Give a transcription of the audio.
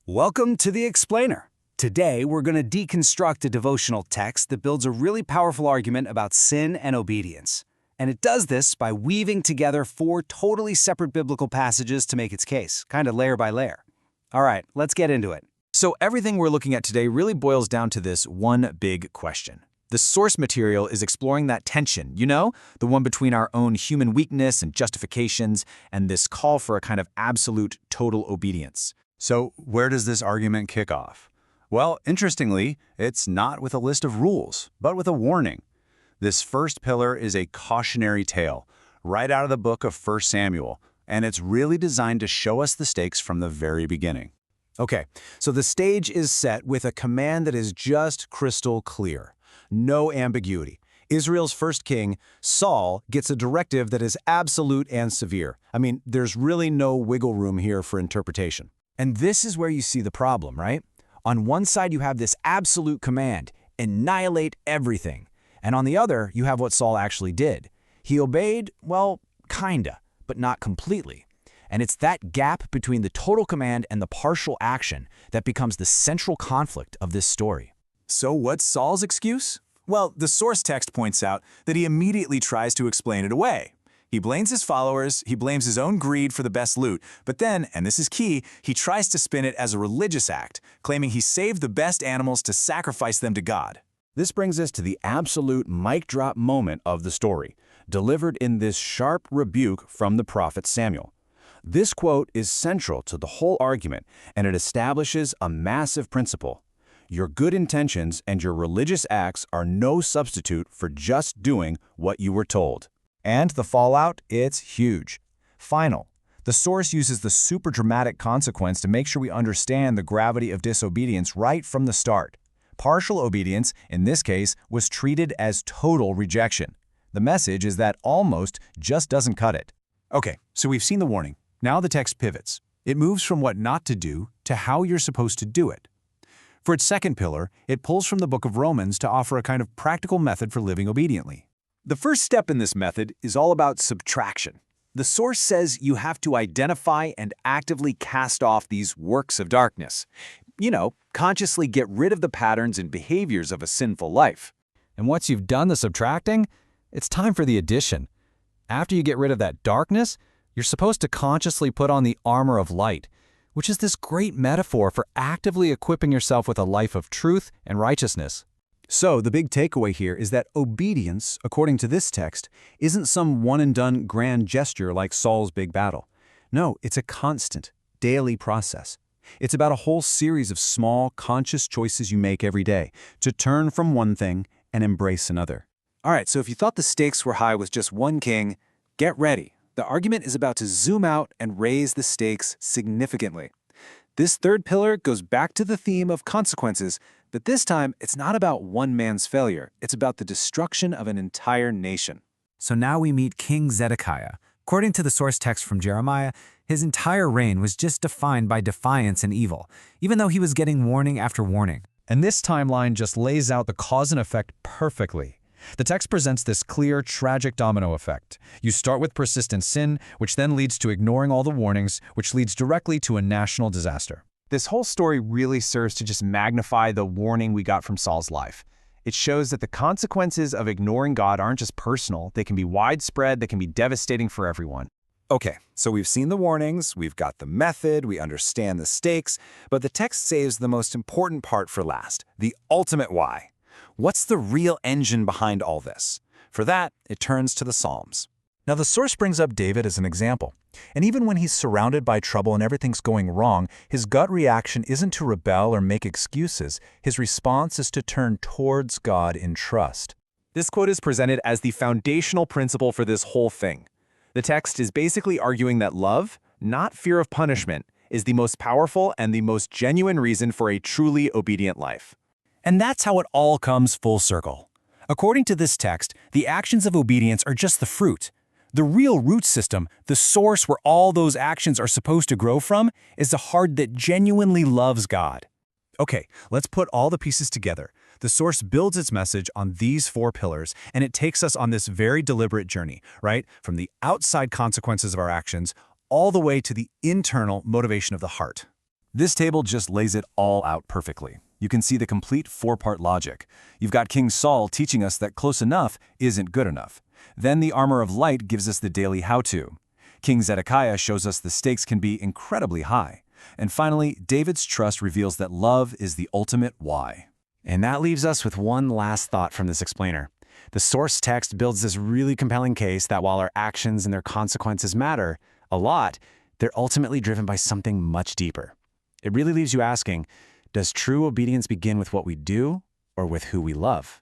Welcome to The Explainer. Today, we're going to deconstruct a devotional text that builds a really powerful argument about sin and obedience. And it does this by weaving together four totally separate biblical passages to make its case, kind of layer by layer. All right, let's get into it. So everything we're looking at today really boils down to this one big question. The source material is exploring that tension, the one between our own human weakness and justifications and this call for a kind of absolute total obedience. So where does this argument kick off? Well, interestingly, it's not with a list of rules, but with a warning. This first pillar is a cautionary tale, right out of the book of 1 Samuel, and it's really designed to show us the stakes from the very beginning. Okay, so the stage is set with a command that is just crystal clear. No ambiguity. Israel's first king, Saul, gets a directive that is absolute and severe. There's really no wiggle room here for interpretation. And this is where you see the problem, right? On one side, you have this absolute command, annihilate everything. And on the other, you have what Saul actually did. He obeyed, well, kinda, but not completely. And it's that gap between the total command and the partial action that becomes the central conflict of this story. So what's Saul's excuse? Well, the source text points out that he immediately tries to explain it away. He blames his followers, he blames his own greed for the best loot, but then, and this is key, he tries to spin it as a religious act, claiming he saved the best animals to sacrifice them to God. This brings us to the absolute mic drop moment of the story, delivered in this sharp rebuke from the prophet Samuel. This quote is central to the whole argument, and it establishes a massive principle. Your good intentions and your religious acts are no substitute for just doing what you were told. And the fallout, it's huge. Final. The source uses the super dramatic consequence to make sure we understand the gravity of disobedience right from the start. Partial obedience, in this case, was treated as total rejection. The message is that almost just doesn't cut it. Okay, so we've seen the warning. Now the text pivots. It moves from what not to do to how you're supposed to do it. For its second pillar, it pulls from the book of Romans to offer a kind of practical method for living obediently. The first step in this method is all about subtraction. The source says you have to identify and actively cast off these works of darkness. Consciously get rid of the patterns and behaviors of a sinful life. And once you've done the subtracting, it's time for the addition. After you get rid of that darkness, you're supposed to consciously put on the armor of light, which is this great metaphor for actively equipping yourself with a life of truth and righteousness. So the big takeaway here is that obedience, according to this text, isn't some one-and-done grand gesture like Saul's big battle. No, it's a constant, daily process. It's about a whole series of small, conscious choices you make every day to turn from one thing and embrace another. All right, so if you thought the stakes were high with just one king, get ready. The argument is about to zoom out and raise the stakes significantly. This third pillar goes back to the theme of consequences, but this time it's not about one man's failure. It's about the destruction of an entire nation. So now we meet King Zedekiah. According to the source text from Jeremiah, his entire reign was just defined by defiance and evil, even though he was getting warning after warning. And this timeline just lays out the cause and effect perfectly. The text presents this clear, tragic domino effect. You start with persistent sin, which then leads to ignoring all the warnings, which leads directly to a national disaster. This whole story really serves to just magnify the warning we got from Saul's life. It shows that the consequences of ignoring God aren't just personal, they can be widespread, they can be devastating for everyone. Okay, so we've seen the warnings, we've got the method, we understand the stakes, but the text saves the most important part for last, the ultimate why. What's the real engine behind all this? For that, it turns to the Psalms. Now, the source brings up David as an example. And even when he's surrounded by trouble and everything's going wrong, his gut reaction isn't to rebel or make excuses. His response is to turn towards God in trust. This quote is presented as the foundational principle for this whole thing. The text is basically arguing that love, not fear of punishment, is the most powerful and the most genuine reason for a truly obedient life. And that's how it all comes full circle. According to this text, the actions of obedience are just the fruit. The real root system, the source where all those actions are supposed to grow from, is a heart that genuinely loves God. Okay, let's put all the pieces together. The source builds its message on these four pillars, and it takes us on this very deliberate journey, right? From the outside consequences of our actions all the way to the internal motivation of the heart. This table just lays it all out perfectly. You can see the complete four-part logic. You've got King Saul teaching us that close enough isn't good enough. Then the armor of light gives us the daily how-to. King Zedekiah shows us the stakes can be incredibly high. And finally, David's trust reveals that love is the ultimate why. And that leaves us with one last thought from this explainer. The source text builds this really compelling case that while our actions and their consequences matter a lot, they're ultimately driven by something much deeper. It really leaves you asking, does true obedience begin with what we do or with who we love?